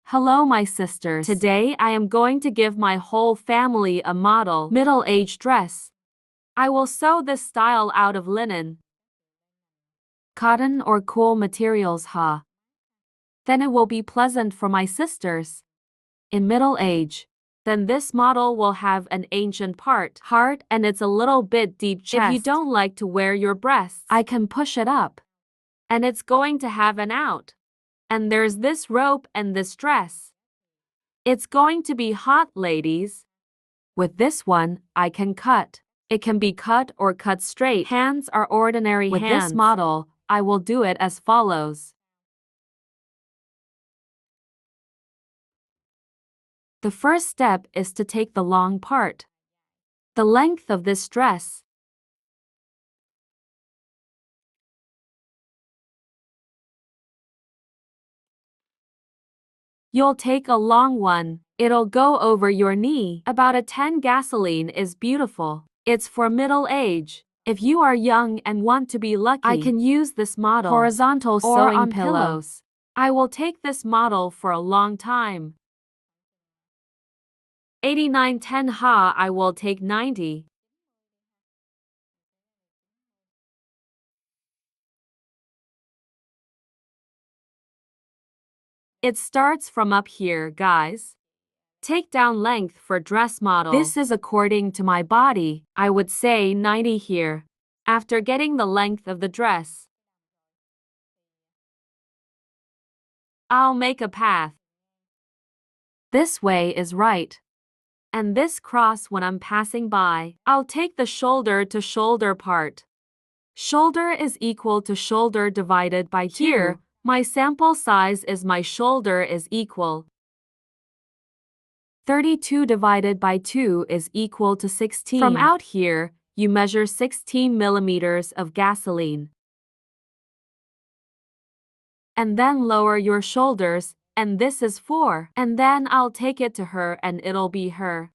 Hello, my sisters. Today I am going to give my whole family a model middle-aged dress. I will sew this style out of linen, cotton or cool materials. Then it will be pleasant for my sisters in middle age. Then this model will have an ancient heart, and it's a little bit deep chest. If you don't like to wear your breasts, I can push it up, and it's going to have an out. And there's this rope and this dress. It's going to be hot, ladies. With this one, I can cut. It can be cut or cut straight. Hands are ordinary hands. With this model, I will do it as follows. The first step is to take the long part, the length of this dress. You'll take a long one. It'll go over your knee. About a 10 gasoline is beautiful. It's for middle age. If you are young and want to be lucky, I can use this model horizontal sewing on pillows. I will take this model for a long time. 89.10 I will take 90. It starts from up here, guys. Take down length for dress model. This is according to my body. I would say 90 here. After getting the length of the dress, I'll make a path. This way is right. And this cross when I'm passing by. I'll take the shoulder to shoulder part. Shoulder is equal to shoulder divided by 2. Here, my sample size is my shoulder is equal. 32 divided by 2 is equal to 16. From out here, you measure 16 millimeters of gasoline. And then lower your shoulders, and this is 4. And then I'll take it to her and it'll be her.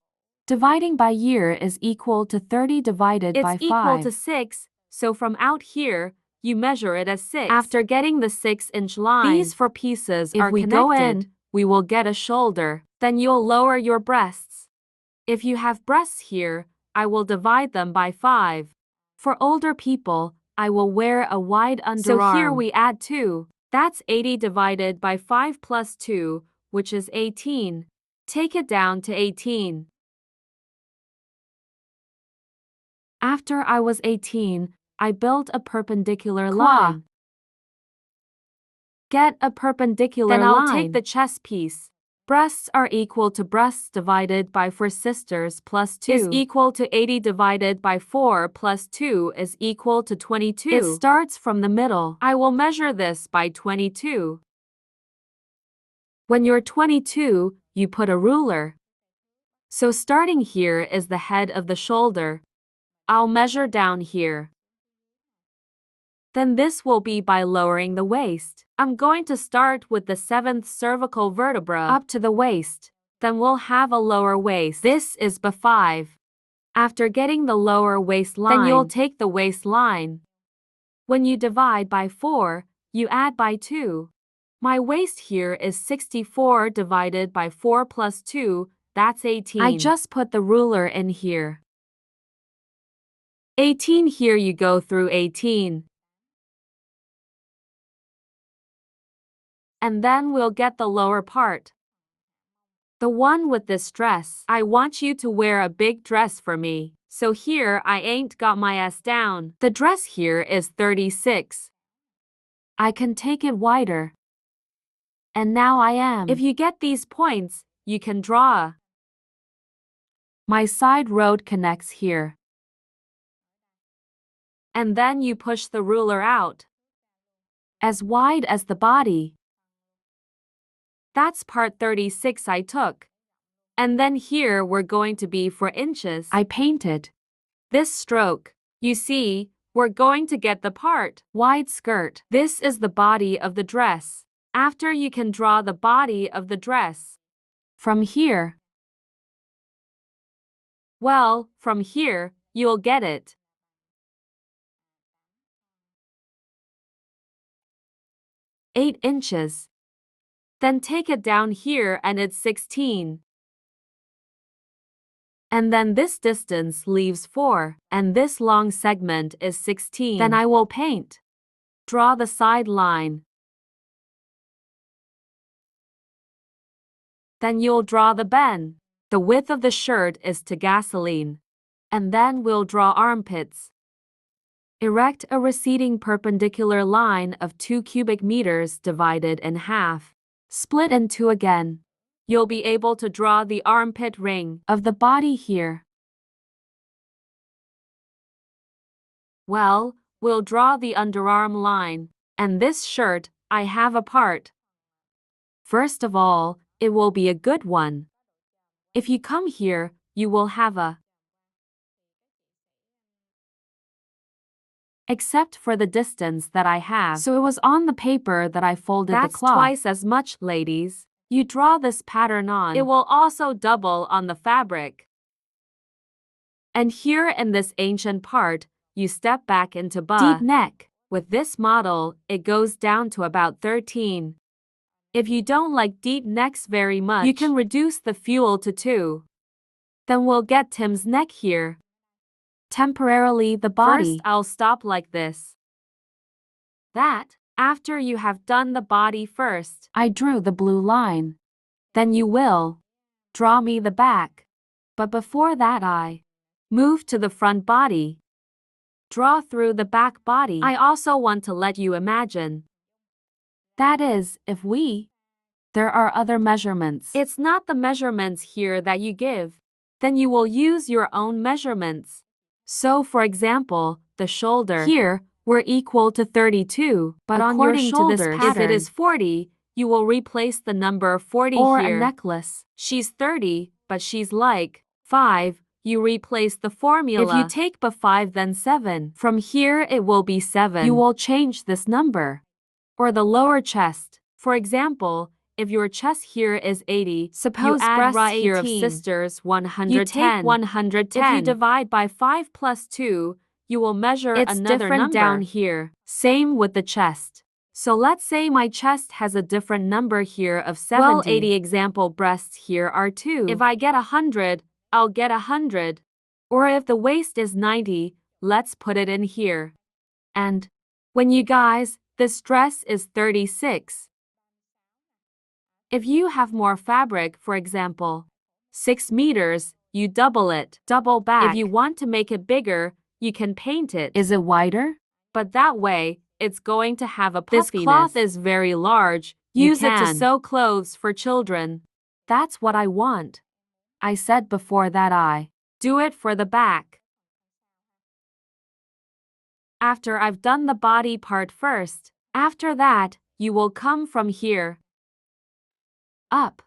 Dividing by year is equal to 30 divided by 5. It's equal to 6, so from out here, you measure it as 6. After getting the 6-inch line, these 4 pieces are connected. If we go in, we will get a shoulder. Then you'll lower your breasts. If you have breasts here, I will divide them by 5. For older people, I will wear a wide underarm. So here we add 2. That's 80 divided by 5 plus 2, which is 18. Take it down to 18. After I was 18, I built a perpendicular line. Get a perpendicular line. Then I'll take the chest piece. Breasts are equal to breasts divided by 4 sisters plus 2 is equal to 80 divided by 4 plus 2 is equal to 22. It starts from the middle. I will measure this by 22. When you're 22, you put a ruler. So starting here is the head of the shoulder. I'll measure down here. Then this will be by lowering the waist. I'm going to start with the 7th cervical vertebra up to the waist. Then we'll have a lower waist. This is B5. After getting the lower waistline, then you'll take the waistline. When you divide by 4, you add by 2. My waist here is 64 divided by 4 plus 2, that's 18. I just put the ruler in here. 18 here you go through 18. And then we'll get the lower part. The one with this dress. I want you to wear a big dress for me. So here I ain't got my ass down. The dress here is 36. I can take it wider. And now I am. If you get these points, you can draw. My side road connects here. And then you push the ruler out. As wide as the body. That's part 36 I took. And then here we're going to be 4 inches. I painted this stroke. You see, we're going to get the part. Wide skirt. This is the body of the dress. After you can draw the body of the dress. From here. Well, from here, you'll get it. 8 inches. Then take it down here and it's 16. And then this distance leaves 4, and this long segment is 16. Then I will paint. Draw the side line. Then you'll draw the bend. The width of the shirt is to gasoline. And then we'll draw armpits. Erect a receding perpendicular line of 2 cubic meters divided in half. Split in 2 again. You'll be able to draw the armpit ring of the body here. Well, we'll draw the underarm line. And this shirt, I have a part. First of all, it will be a good one. If you come here, you will have a. Except for the distance that I have. So it was on the paper that I folded the cloth. That's twice as much, ladies. You draw this pattern on. It will also double on the fabric. And here in this ancient part, you step back into deep neck. With this model, it goes down to about 13. If you don't like deep necks very much, you can reduce the fuel to 2. Then we'll get Tim's neck here. Temporarily the body. First, I'll stop like this. That, after you have done the body first. I drew the blue line. Then you will draw me the back. But before that I move to the front body. Draw through the back body. I also want to let you imagine. That is, if there are other measurements. It's not the measurements here that you give. Then you will use your own measurements. So for example, the shoulder here were equal to 32, but according on your shoulders, to this pattern, if it is 40, you will replace the number 40 or here. Or a necklace. She's 30, but she's like 5. You replace the formula. If you take but 5 then 7. From here it will be 7. You will change this number. Or the lower chest. For example, if your chest here is 80, suppose you add breast here of sisters 110. You take 110. If you divide by 5 plus 2, you will measure another number down here. Same with the chest. So let's say my chest has a different number here of 70. Well, 80 example breasts here are 2. If I get 100, I'll get 100. Or if the waist is 90, let's put it in here. And when you guys, this dress is 36. If you have more fabric, for example, 6 meters, you double it. Double back. If you want to make it bigger, you can paint it. Is it wider? But that way, it's going to have a puffiness. This cloth is very large. Use it to sew clothes for children. That's what I want. I said before that I do it for the back. After I've done the body part first, after that, you will come from here. Up.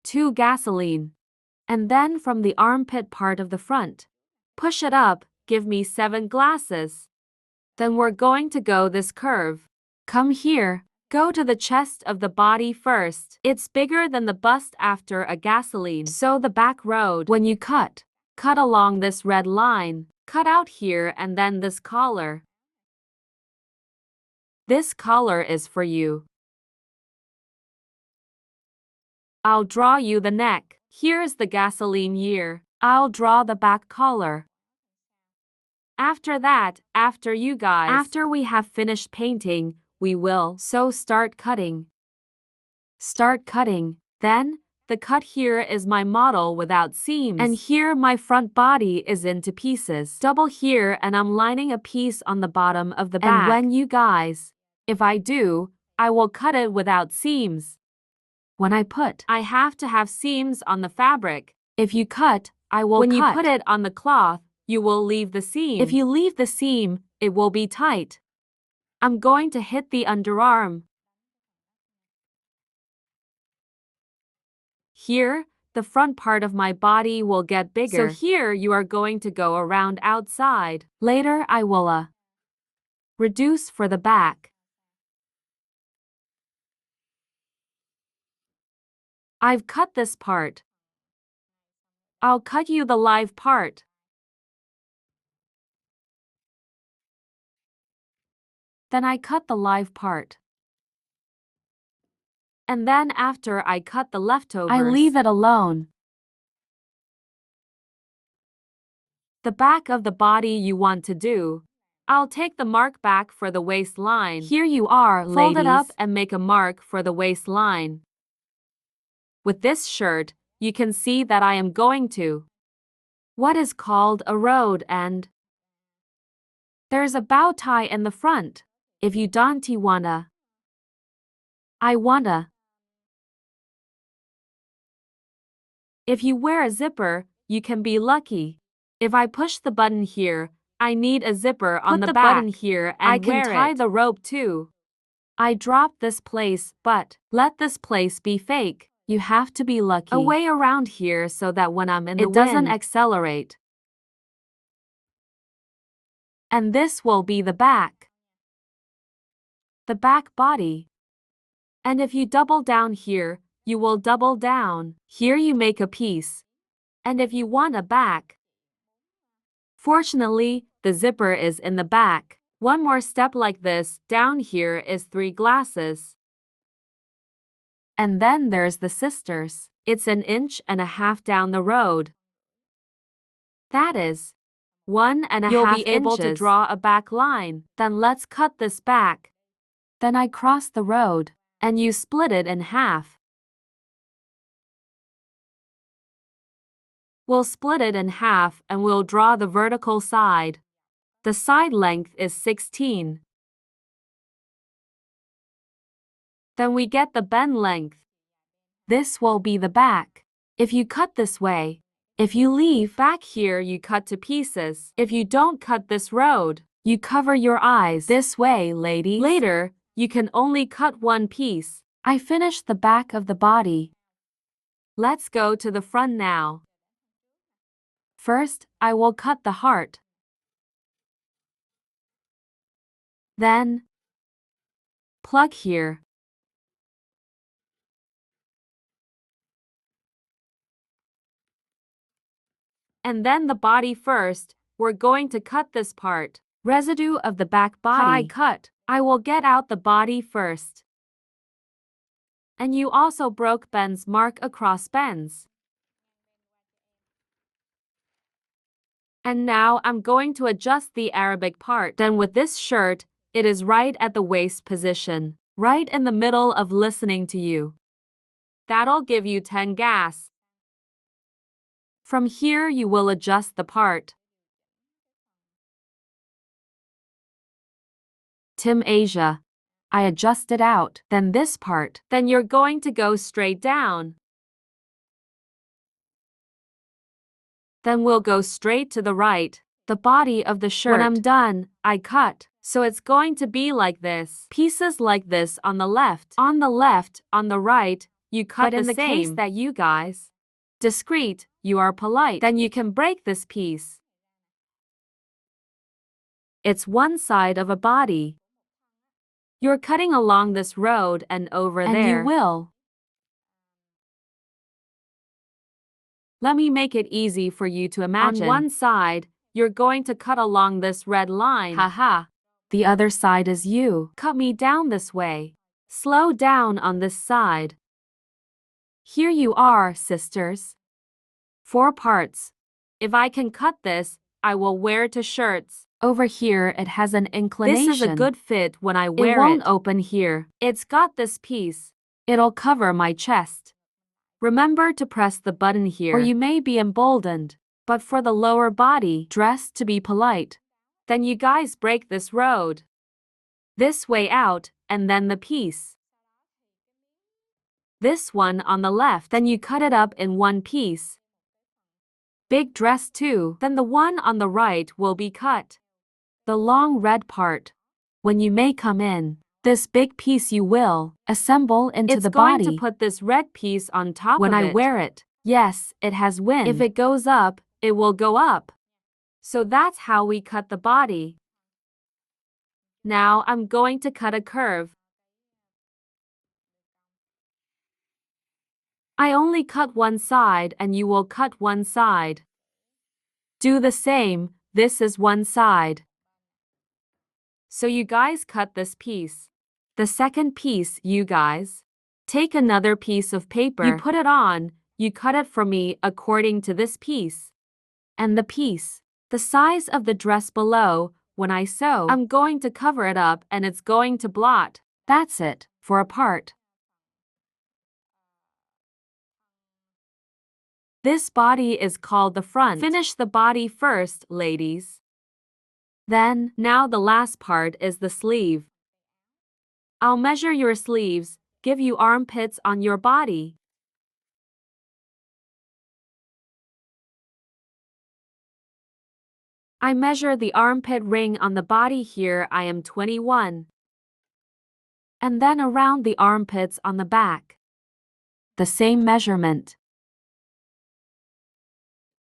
To gasoline. And then from the armpit part of the front. Push it up, give me 7 glasses. Then we're going to go this curve. Come here. Go to the chest of the body first. It's bigger than the bust after a gasoline. So the back road. When you cut along this red line. Cut out here and then this collar. This collar is for you. I'll draw you the neck. Here's the gasoline year. I'll draw the back collar. After that, after we have finished painting, we will start cutting. Start cutting. Then, the cut here is my model without seams. And here my front body is into pieces. Double here and I'm lining a piece on the bottom of the back. And when you guys, if I do, I will cut it without seams. When I have to have seams on the fabric. If you cut, I will cut. When you put it on the cloth, you will leave the seam. If you leave the seam, it will be tight. I'm going to hit the underarm. Here, the front part of my body will get bigger. So here you are going to go around outside. Later I will reduce for the back. I've cut this part. I'll cut you the live part. Then I cut the live part. And then after I cut the leftovers, I leave it alone. The back of the body you want to do. I'll take the mark back for the waistline. Here you are, ladies. Fold it up and make a mark for the waistline. With this shirt, you can see that I am going to what is called a road, and there's a bow tie in the front. If you don't wanna, I wanna. If you wear a zipper, you can be lucky. If I push the button here, I need a zipper on the back. Put the button here and I can tie the rope too. I dropped this place, but let this place be fake. You have to be lucky. A way around here so that when I'm in the wind, it doesn't accelerate. And this will be the back. The back body. And if you double down here, you will double down. Here you make a piece. And if you want a back, fortunately, the zipper is in the back. One more step like this, down here is 3 glasses. And then there's the sisters. It's 1.5 inches down the road. That is 1.5 inches. You'll be able to draw a back line. Then let's cut this back. Then I cross the road, and you split it in half. We'll split it in half and we'll draw the vertical side. The side length is 16. Then we get the bend length. This will be the back. If you cut this way, if you leave back here, you cut to pieces. If you don't cut this road, you cover your eyes. This way, ladies. Later, you can only cut one piece. I finished the back of the body. Let's go to the front now. First, I will cut the heart. Then, plug here. And then the body first. We're going to cut this part. Residue of the back body. High cut. I will get out the body first. And you also broke Ben's mark across Ben's. And now I'm going to adjust the Arabic part. Then with this shirt, it is right at the waist position, right in the middle of listening to you. That'll give you 10 gas. From here you will adjust the part. Tim Asia. I adjust it out. Then this part. Then you're going to go straight down. Then we'll go straight to the right. The body of the shirt. When I'm done, I cut. So it's going to be like this. Pieces like this on the left. On the left, on the right, you cut the same. But in the case that you guys discreet, you are polite, then you can break this piece. It's one side of a body. You're cutting along this road and over there. And you will. Let me make it easy for you to imagine. On one side, you're going to cut along this red line. Haha. The other side is you. Cut me down this way. Slow down on this side. Here you are, sisters. 4 parts. If I can cut this, I will wear 2 shirts. Over here it has an inclination. This is a good fit when I wear it. It won't open here. It's got this piece. It'll cover my chest. Remember to press the button here, or you may be emboldened. But for the lower body, dress to be polite. Then you guys break this road. This way out, and then the piece. This one on the left, then you cut it up in one piece. Big dress too, then the one on the right will be cut. The long red part. When you may come in, this big piece you will assemble into the body. It's going to put this red piece on top when I wear it. Yes, it has wind. If it goes up, it will go up. So that's how we cut the body. Now I'm going to cut a curve. I only cut one side and you will cut one side. Do the same, this is one side. So you guys cut this piece. The second piece, you guys Take another piece of paper. You put it on. You cut it for me according to this piece. And the piece. The size of the dress below. When I sew, I'm going to cover it up and it's going to blot. That's it, for a part. This body is called the front. Finish the body first, ladies. Then, now the last part is the sleeve. I'll measure your sleeves, give you armpits on your body. I measure the armpit ring on the body here. I am 21. And then around the armpits on the back. The same measurement.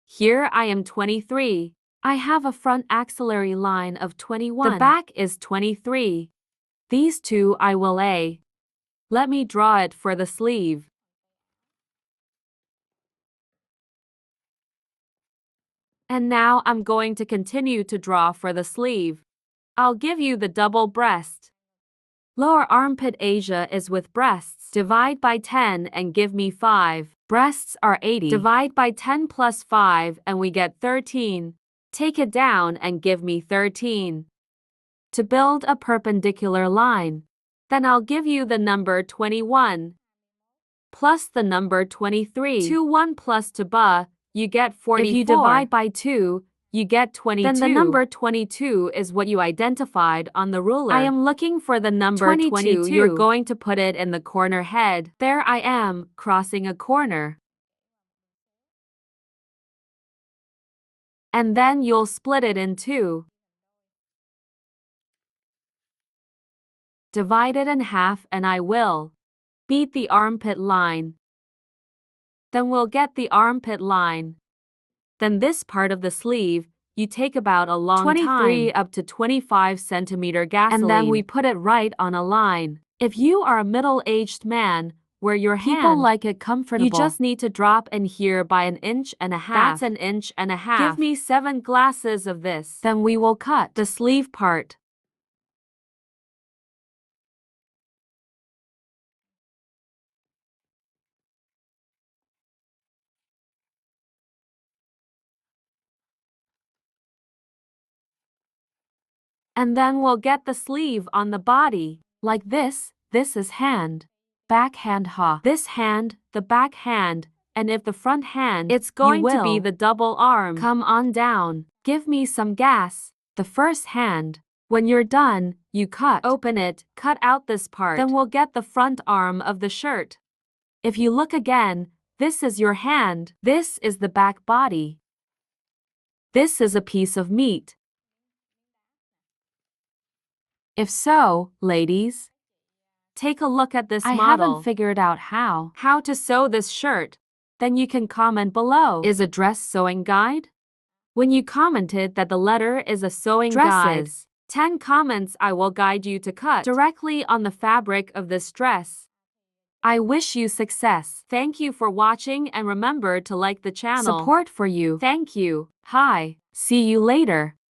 Here I am 23. I have a front axillary line of 21. The back is 23. These two I will lay. Let me draw it for the sleeve. And now I'm going to continue to draw for the sleeve. I'll give you the double breast. Lower armpit Asia is with breasts. Divide by 10 and give me 5. Breasts are 80. Divide by 10 plus 5 and we get 13. Take it down and give me 13. To build a perpendicular line. Then I'll give you the number 21. Plus the number 23. 2 1 plus 2 you get 44. If you divide by 2, you get 22. Then the number 22 is what you identified on the ruler. I am looking for the number 22. You're going to put it in the corner head. There I am, crossing a corner. And then you'll split it in two. Divide it in half and I will beat the armpit line. Then we'll get the armpit line. Then this part of the sleeve, you take about a long 23 up to 25 centimeter gasoline. And then we put it right on a line. If you are a middle-aged man, where your people like it comfortable, you just need to drop in here by 1.5 inches. That's 1.5 inches. Give me 7 glasses of this. Then we will cut the sleeve part. And then we'll get the sleeve on the body. Like this. This is hand. Back hand This hand, the back hand, and if the front hand, it's going to be the double arm. Come on down. Give me some gas. The first hand. When you're done, you cut. Open it, cut out this part. Then we'll get the front arm of the shirt. If you look again, this is your hand. This is the back body. This is a piece of meat. If so, ladies, take a look at this model. I haven't figured out how to sew this shirt. Then you can comment below. Is a dress sewing guide? When you commented that the letter is a sewing guide, 10 comments I will guide you to cut directly on the fabric of this dress. I wish you success. Thank you for watching and remember to like the channel. Support for you. Thank you. Hi. See you later.